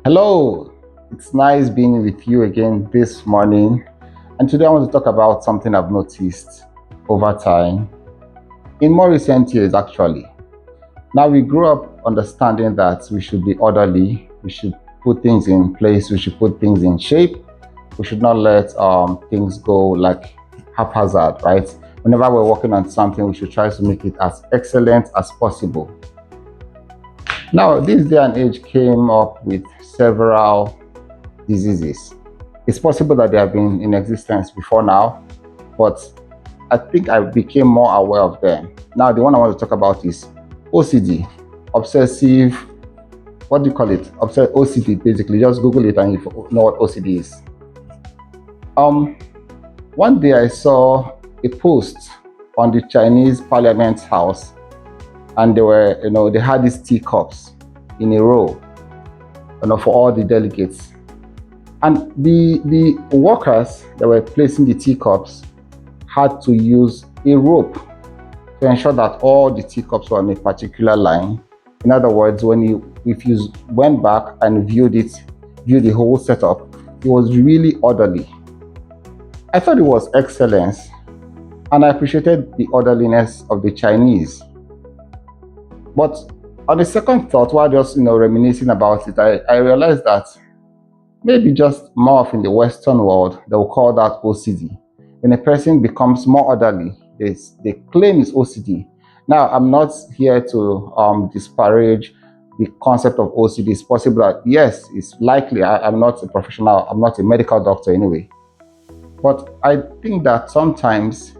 Hello, it's nice being with you again this morning. And today I want to talk about something I've noticed over time, in more recent years actually. Now, we grew up understanding that we should be orderly, we should put things in place, we should put things in shape, we should not let things go like haphazard, right? Whenever we're working on something, we should try to make it as excellent as possible. Now, this day and age came up with several diseases. It's possible that they have been in existence before now, but I think I became more aware of them. Now, the one I want to talk about is OCD, obsessive, what do you call it? OCD, basically. Just Google it and you know what OCD is. One day I saw a post on the Chinese Parliament House, and they had these teacups in a row, for all the delegates. And the workers that were placing the teacups had to use a rope to ensure that all the teacups were on a particular line. In other words, if you went back and viewed the whole setup, it was really orderly. I thought it was excellence, and I appreciated the orderliness of the Chinese. But on the second thought, while just reminiscing about it, I realized that maybe just more often in the Western world, they will call that OCD. When a person becomes more orderly, they claim it's OCD. Now, I'm not here to disparage the concept of OCD. It's possible that, yes, it's likely. I'm not a professional. I'm not a medical doctor anyway. But I think that sometimes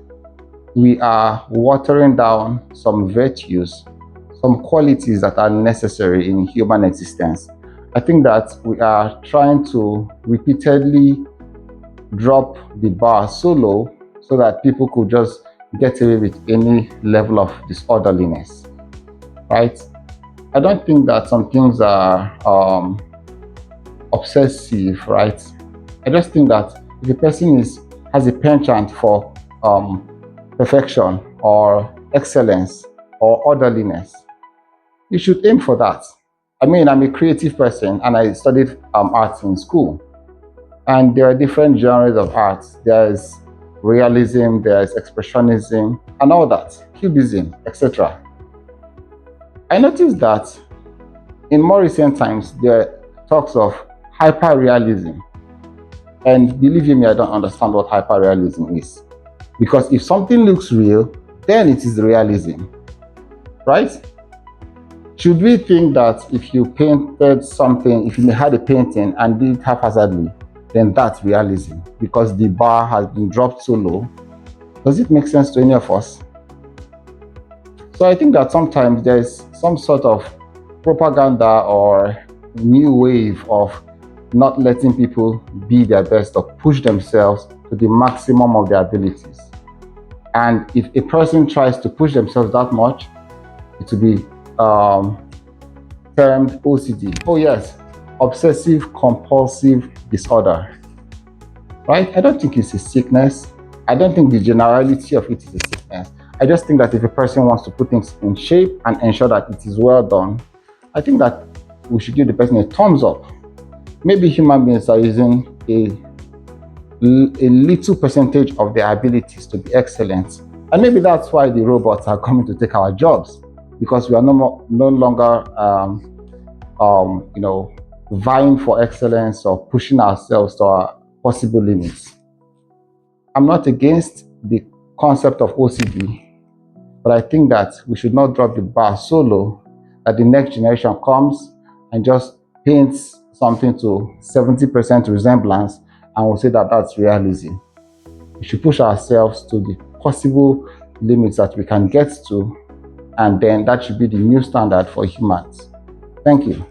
we are watering down some virtues, some qualities that are necessary in human existence. I think that we are trying to repeatedly drop the bar so low so that people could just get away with any level of disorderliness, right? I don't think that some things are obsessive, right? I just think that if a person has a penchant for perfection or excellence or orderliness, you should aim for that. I mean, I'm a creative person and I studied arts in school. And there are different genres of art. There's realism, there's expressionism, and all that, cubism, etc. I noticed that in more recent times, there are talks of hyperrealism. And believe you me, I don't understand what hyperrealism is. Because if something looks real, then it is realism, right? Should we think that if you painted something, if you had a painting and did it haphazardly, then that's realism because the bar has been dropped so low? Does it make sense to any of us? So I think that sometimes there's some sort of propaganda or new wave of not letting people be their best or push themselves to the maximum of their abilities. And if a person tries to push themselves that much, it will be termed OCD. Oh yes, obsessive compulsive disorder, right? I don't think it's a sickness. I don't think the generality of it is a sickness. I just think that if a person wants to put things in shape and ensure that it is well done, I think that we should give the person a thumbs up. Maybe human beings are using a little percentage of their abilities to be excellent, and maybe that's why the robots are coming to take our jobs, because we are no longer vying for excellence or pushing ourselves to our possible limits. I'm not against the concept of OCD, but I think that we should not drop the bar so low that the next generation comes and just paints something to 70% resemblance and will say that that's realism. We should push ourselves to the possible limits that we can get to, and then that should be the new standard for humans. Thank you.